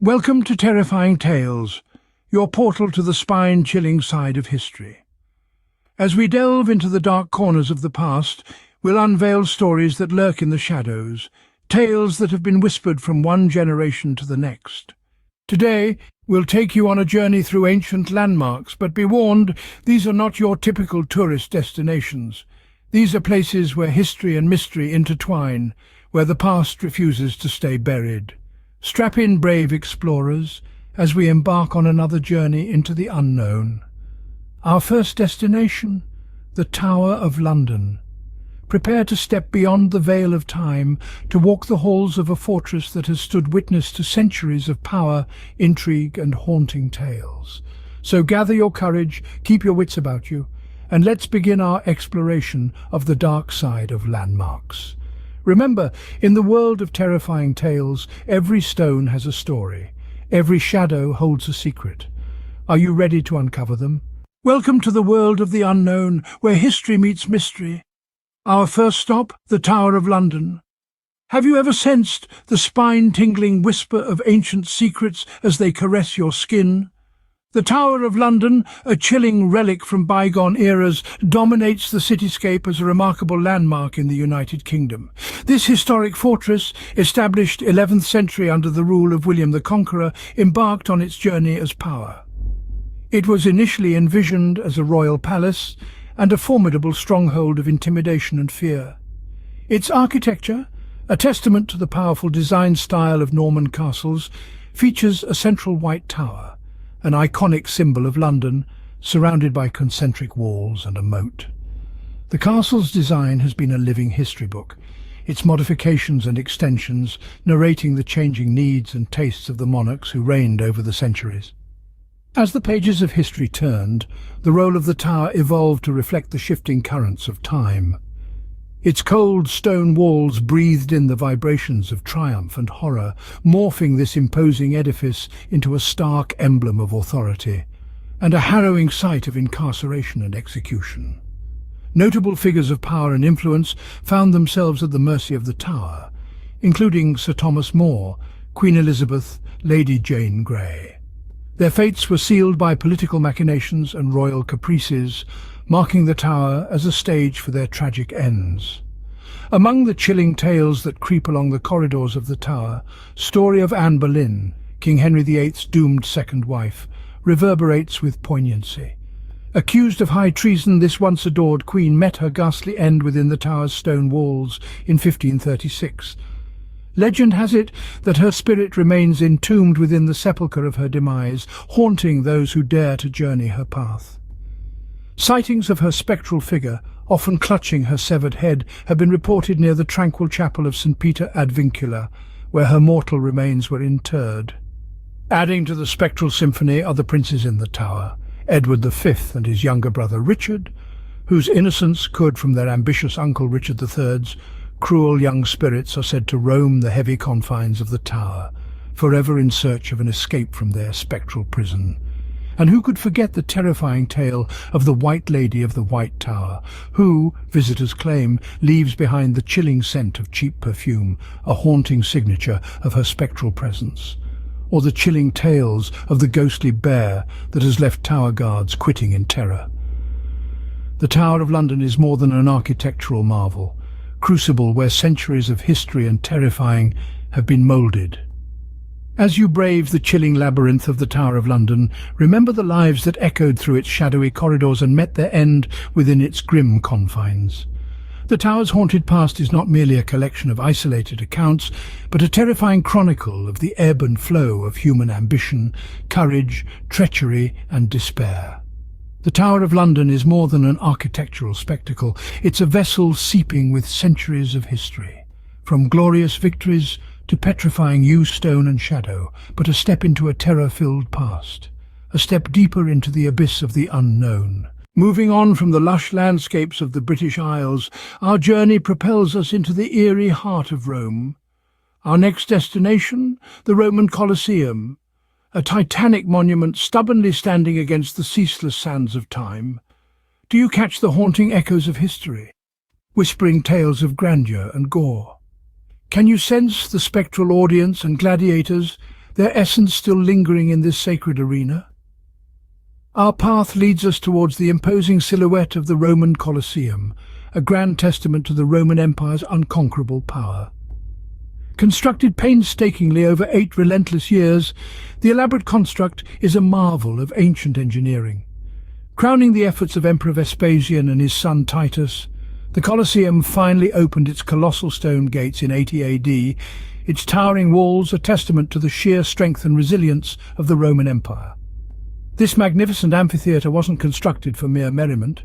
Welcome to Terrifying Tales, your portal to the spine-chilling side of history. As we delve into the dark corners of the past, we'll unveil stories that lurk in the shadows, tales that have been whispered from one generation to the next. Today, we'll take you on a journey through ancient landmarks, but be warned, these are not your typical tourist destinations. These are places where history and mystery intertwine, where the past refuses to stay buried. Strap in, brave explorers, as we embark on another journey into the unknown. Our first destination, the Tower of London. Prepare to step beyond the veil of time, to walk the halls of a fortress that has stood witness to centuries of power, intrigue, and haunting tales. So gather your courage, keep your wits about you, and let's begin our exploration of the dark side of landmarks. Remember, in the world of terrifying tales, every stone has a story. Every shadow holds a secret. Are you ready to uncover them? Welcome to the world of the unknown, where history meets mystery. Our first stop, the Tower of London. Have you ever sensed the spine-tingling whisper of ancient secrets as they caress your skin? The Tower of London, a chilling relic from bygone eras, dominates the cityscape as a remarkable landmark in the United Kingdom. This historic fortress, established 11th century under the rule of William the Conqueror, embarked on its journey as power. It was initially envisioned as a royal palace and a formidable stronghold of intimidation and fear. Its architecture, a testament to the powerful design style of Norman castles, features a central white tower, an iconic symbol of London, surrounded by concentric walls and a moat. The castle's design has been a living history book, its modifications and extensions narrating the changing needs and tastes of the monarchs who reigned over the centuries. As the pages of history turned, the role of the tower evolved to reflect the shifting currents of time. Its cold stone walls breathed in the vibrations of triumph and horror, morphing this imposing edifice into a stark emblem of authority and a harrowing sight of incarceration and execution. Notable figures of power and influence found themselves at the mercy of the tower, including Sir Thomas More, Queen Elizabeth, Lady Jane Grey. Their fates were sealed by political machinations and royal caprices, marking the tower as a stage for their tragic ends. Among the chilling tales that creep along the corridors of the tower, story of Anne Boleyn, King Henry VIII's doomed second wife, reverberates with poignancy. Accused of high treason, this once adored queen met her ghastly end within the tower's stone walls in 1536. Legend has it that her spirit remains entombed within the sepulchre of her demise, haunting those who dare to journey her path. Sightings of her spectral figure, often clutching her severed head, have been reported near the tranquil chapel of St. Peter ad Vincula, where her mortal remains were interred. Adding to the spectral symphony are the princes in the tower, Edward V and his younger brother Richard, whose innocence could, from their ambitious uncle Richard III's, cruel young spirits are said to roam the heavy confines of the tower, forever in search of an escape from their spectral prison. And who could forget the terrifying tale of the White Lady of the White Tower, who, visitors claim, leaves behind the chilling scent of cheap perfume, a haunting signature of her spectral presence, or the chilling tales of the ghostly bear that has left tower guards quitting in terror. The Tower of London is more than an architectural marvel, crucible where centuries of history and terrifying have been moulded. As you brave the chilling labyrinth of the Tower of London, remember the lives that echoed through its shadowy corridors and met their end within its grim confines. The tower's haunted past is not merely a collection of isolated accounts, but a terrifying chronicle of the ebb and flow of human ambition, courage, treachery, and despair. The Tower of London is more than an architectural spectacle. It's a vessel seeping with centuries of history, from glorious victories to petrifying yew, stone and shadow, but a step into a terror-filled past, a step deeper into the abyss of the unknown. Moving on from the lush landscapes of the British Isles, our journey propels us into the eerie heart of Rome. Our next destination, the Roman Colosseum, a titanic monument stubbornly standing against the ceaseless sands of time. Do you catch the haunting echoes of history, whispering tales of grandeur and gore? Can you sense the spectral audience and gladiators, their essence still lingering in this sacred arena. Our path leads us towards the imposing silhouette of the Roman Colosseum, a grand testament to the Roman Empire's unconquerable power. Constructed painstakingly over 8 relentless years, the elaborate construct is a marvel of ancient engineering. Crowning the efforts of Emperor Vespasian and his son Titus, the Colosseum finally opened its colossal stone gates in 80 AD, its towering walls a testament to the sheer strength and resilience of the Roman Empire. This magnificent amphitheatre wasn't constructed for mere merriment.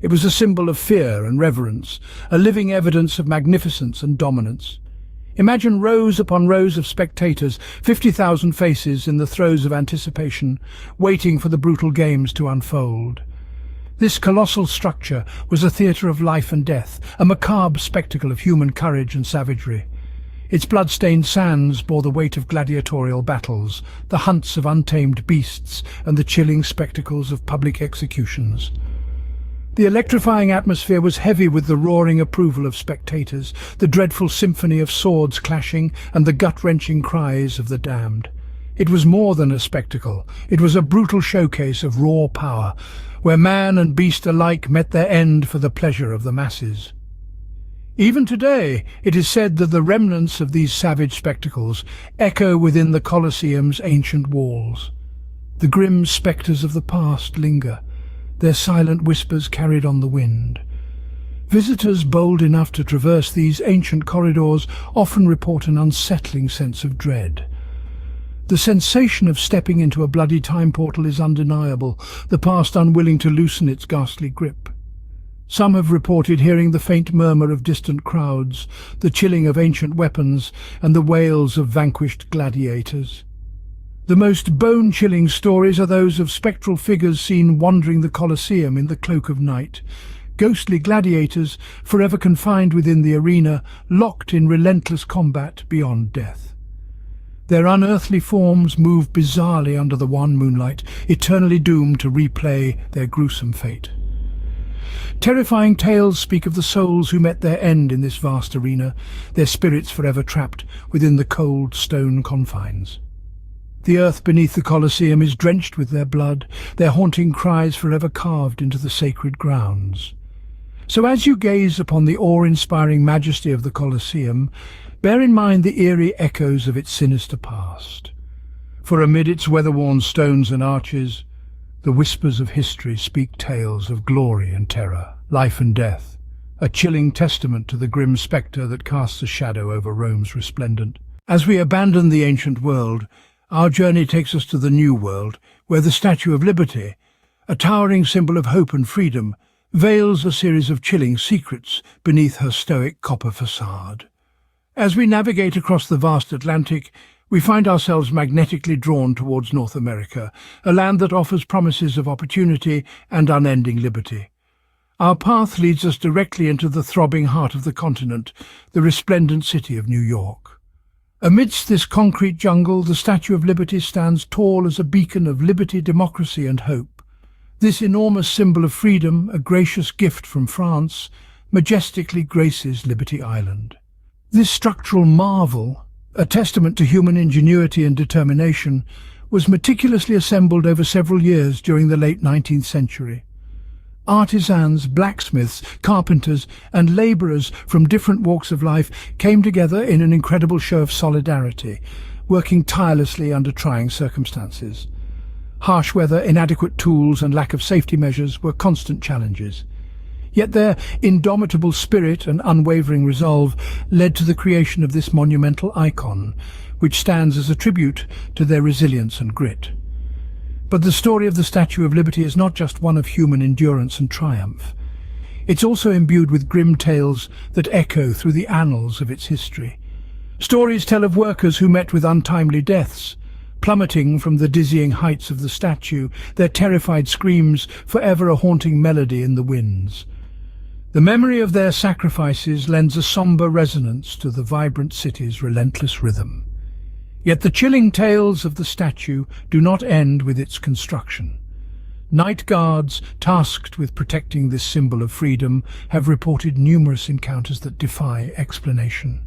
It was a symbol of fear and reverence, a living evidence of magnificence and dominance. Imagine rows upon rows of spectators, 50,000 faces in the throes of anticipation, waiting for the brutal games to unfold. This colossal structure was a theatre of life and death, a macabre spectacle of human courage and savagery. Its blood-stained sands bore the weight of gladiatorial battles, the hunts of untamed beasts, and the chilling spectacles of public executions. The electrifying atmosphere was heavy with the roaring approval of spectators, the dreadful symphony of swords clashing, and the gut-wrenching cries of the damned. It was more than a spectacle. It was a brutal showcase of raw power, where man and beast alike met their end for the pleasure of the masses. Even today, it is said that the remnants of these savage spectacles echo within the Colosseum's ancient walls. The grim spectres of the past linger, their silent whispers carried on the wind. Visitors bold enough to traverse these ancient corridors often report an unsettling sense of dread. The sensation of stepping into a bloody time portal is undeniable, the past unwilling to loosen its ghastly grip. Some have reported hearing the faint murmur of distant crowds, the chilling of ancient weapons, and the wails of vanquished gladiators. The most bone-chilling stories are those of spectral figures seen wandering the Colosseum in the cloak of night, ghostly gladiators forever confined within the arena, locked in relentless combat beyond death. Their unearthly forms move bizarrely under the wan moonlight, eternally doomed to replay their gruesome fate. Terrifying tales speak of the souls who met their end in this vast arena, their spirits forever trapped within the cold stone confines. The earth beneath the Colosseum is drenched with their blood, their haunting cries forever carved into the sacred grounds. So as you gaze upon the awe-inspiring majesty of the Colosseum, bear in mind the eerie echoes of its sinister past. For amid its weather-worn stones and arches, the whispers of history speak tales of glory and terror, life and death, a chilling testament to the grim spectre that casts a shadow over Rome's resplendent. As we abandon the ancient world, our journey takes us to the new world, where the Statue of Liberty, a towering symbol of hope and freedom, veils a series of chilling secrets beneath her stoic copper facade. As we navigate across the vast Atlantic, we find ourselves magnetically drawn towards North America, a land that offers promises of opportunity and unending liberty. Our path leads us directly into the throbbing heart of the continent, the resplendent city of New York. Amidst this concrete jungle, the Statue of Liberty stands tall as a beacon of liberty, democracy and hope. This enormous symbol of freedom, a gracious gift from France, majestically graces Liberty Island. This structural marvel, a testament to human ingenuity and determination, was meticulously assembled over several years during the late 19th century. Artisans, blacksmiths, carpenters, and labourers from different walks of life came together in an incredible show of solidarity, working tirelessly under trying circumstances. Harsh weather, inadequate tools, and lack of safety measures were constant challenges. Yet their indomitable spirit and unwavering resolve led to the creation of this monumental icon, which stands as a tribute to their resilience and grit. But the story of the Statue of Liberty is not just one of human endurance and triumph. It's also imbued with grim tales that echo through the annals of its history. Stories tell of workers who met with untimely deaths, plummeting from the dizzying heights of the statue, their terrified screams forever a haunting melody in the winds. The memory of their sacrifices lends a sombre resonance to the vibrant city's relentless rhythm. Yet the chilling tales of the statue do not end with its construction. Night guards, tasked with protecting this symbol of freedom, have reported numerous encounters that defy explanation.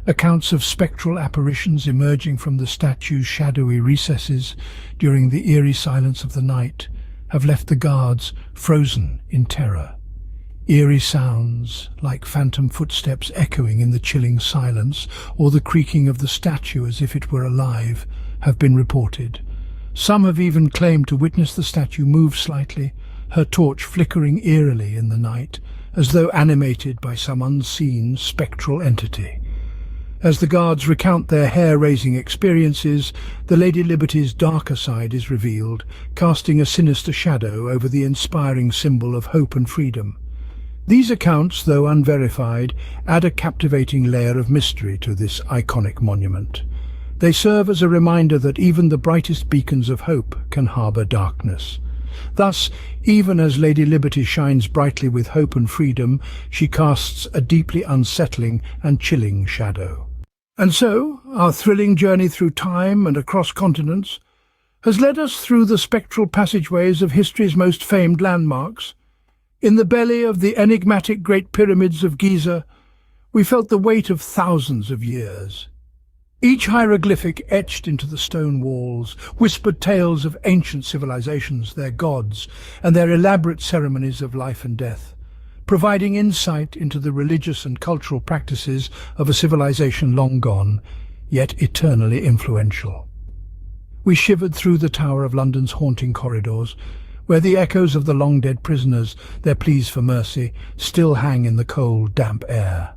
Accounts of spectral apparitions emerging from the statue's shadowy recesses during the eerie silence of the night have left the guards frozen in terror. Eerie sounds, like phantom footsteps echoing in the chilling silence, or the creaking of the statue as if it were alive, have been reported. Some have even claimed to witness the statue move slightly, her torch flickering eerily in the night, as though animated by some unseen spectral entity. As the guards recount their hair-raising experiences, the Lady Liberty's darker side is revealed, casting a sinister shadow over the inspiring symbol of hope and freedom. These accounts, though unverified, add a captivating layer of mystery to this iconic monument. They serve as a reminder that even the brightest beacons of hope can harbour darkness. Thus, even as Lady Liberty shines brightly with hope and freedom, she casts a deeply unsettling and chilling shadow. And so, our thrilling journey through time and across continents has led us through the spectral passageways of history's most famed landmarks. In the belly of the enigmatic Great Pyramids of Giza, we felt the weight of thousands of years. Each hieroglyphic etched into the stone walls whispered tales of ancient civilizations, their gods, and their elaborate ceremonies of life and death, providing insight into the religious and cultural practices of a civilization long gone, yet eternally influential. We shivered through the Tower of London's haunting corridors, where the echoes of the long-dead prisoners, their pleas for mercy, still hang in the cold, damp air.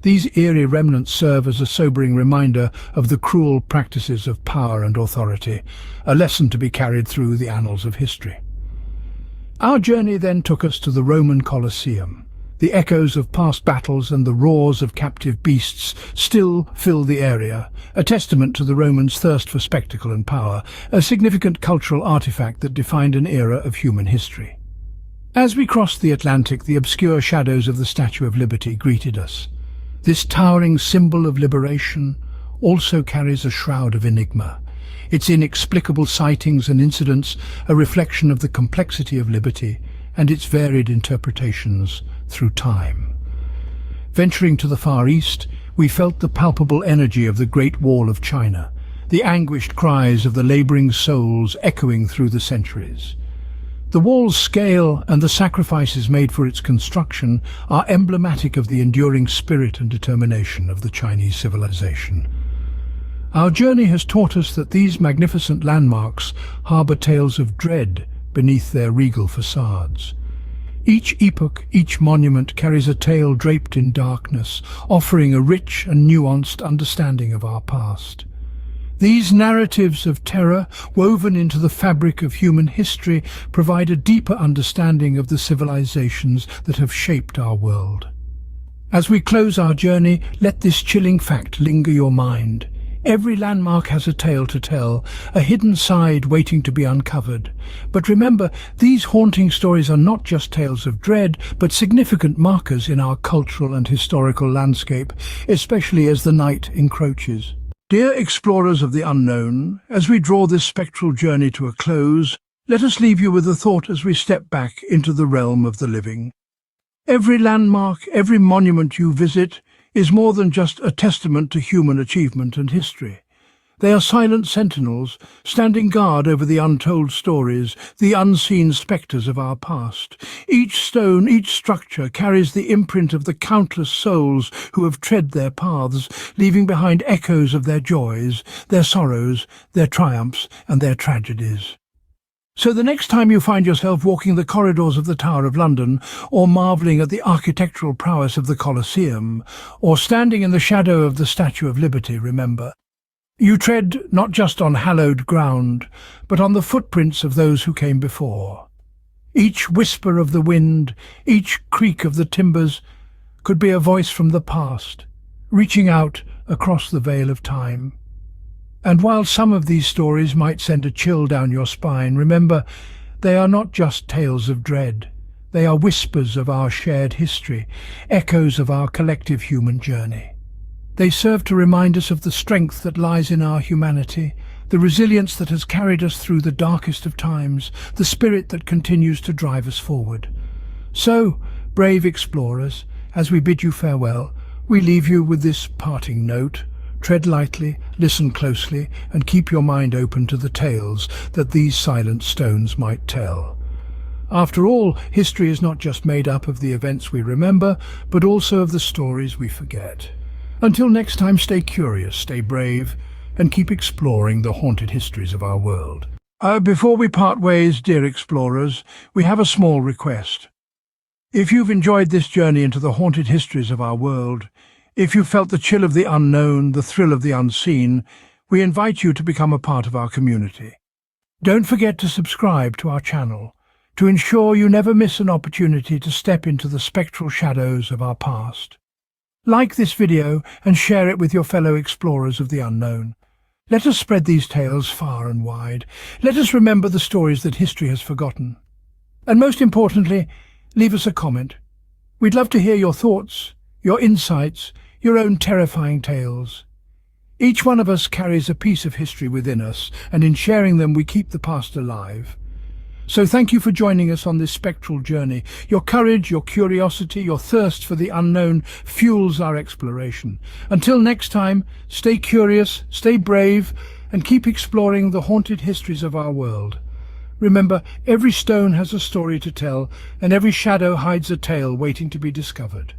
These eerie remnants serve as a sobering reminder of the cruel practices of power and authority, a lesson to be carried through the annals of history. Our journey then took us to the Roman Colosseum. The echoes of past battles and the roars of captive beasts still fill the area, a testament to the Romans' thirst for spectacle and power, a significant cultural artifact that defined an era of human history. As we crossed the Atlantic, the obscure shadows of the Statue of Liberty greeted us. This towering symbol of liberation also carries a shroud of enigma, its inexplicable sightings and incidents a reflection of the complexity of liberty and its varied interpretations through time. Venturing to the Far East, we felt the palpable energy of the Great Wall of China, the anguished cries of the labouring souls echoing through the centuries. The wall's scale and the sacrifices made for its construction are emblematic of the enduring spirit and determination of the Chinese civilization. Our journey has taught us that these magnificent landmarks harbour tales of dread beneath their regal facades. Each epoch, each monument carries a tale draped in darkness, offering a rich and nuanced understanding of our past. These narratives of terror, woven into the fabric of human history, provide a deeper understanding of the civilizations that have shaped our world. As we close our journey, let this chilling fact linger your mind. Every landmark has a tale to tell, a hidden side waiting to be uncovered. But remember, these haunting stories are not just tales of dread, but significant markers in our cultural and historical landscape, especially as the night encroaches. Dear explorers of the unknown, as we draw this spectral journey to a close, let us leave you with a thought as we step back into the realm of the living. Every landmark, every monument you visit is more than just a testament to human achievement and history. They are silent sentinels, standing guard over the untold stories, the unseen spectres of our past. Each stone, each structure carries the imprint of the countless souls who have tread their paths, leaving behind echoes of their joys, their sorrows, their triumphs, and their tragedies. So the next time you find yourself walking the corridors of the Tower of London, or marvelling at the architectural prowess of the Colosseum, or standing in the shadow of the Statue of Liberty, remember, you tread not just on hallowed ground, but on the footprints of those who came before. Each whisper of the wind, each creak of the timbers, could be a voice from the past, reaching out across the veil of time. And while some of these stories might send a chill down your spine, remember, they are not just tales of dread. They are whispers of our shared history, echoes of our collective human journey. They serve to remind us of the strength that lies in our humanity, the resilience that has carried us through the darkest of times, the spirit that continues to drive us forward. So, brave explorers, as we bid you farewell, We leave you with this parting note. Tread lightly, listen closely, and keep your mind open to the tales that these silent stones might tell. After all, history is not just made up of the events we remember, but also of the stories we forget. Until next time, stay curious, stay brave, and keep exploring the haunted histories of our world. Before we part ways, dear explorers, we have a small request. If you've enjoyed this journey into the haunted histories of our world, if you felt the chill of the unknown, the thrill of the unseen, we invite you to become a part of our community. Don't forget to subscribe to our channel to ensure you never miss an opportunity to step into the spectral shadows of our past. Like this video and share it with your fellow explorers of the unknown. Let us spread these tales far and wide. Let us remember the stories that history has forgotten. And most importantly, leave us a comment. We'd love to hear your thoughts, your insights, your own terrifying tales. Each one of us carries a piece of history within us, and in sharing them we keep the past alive. So thank you for joining us on this spectral journey. Your courage, your curiosity, your thirst for the unknown fuels our exploration. Until next time, stay curious, stay brave, and keep exploring the haunted histories of our world. Remember, every stone has a story to tell, and every shadow hides a tale waiting to be discovered.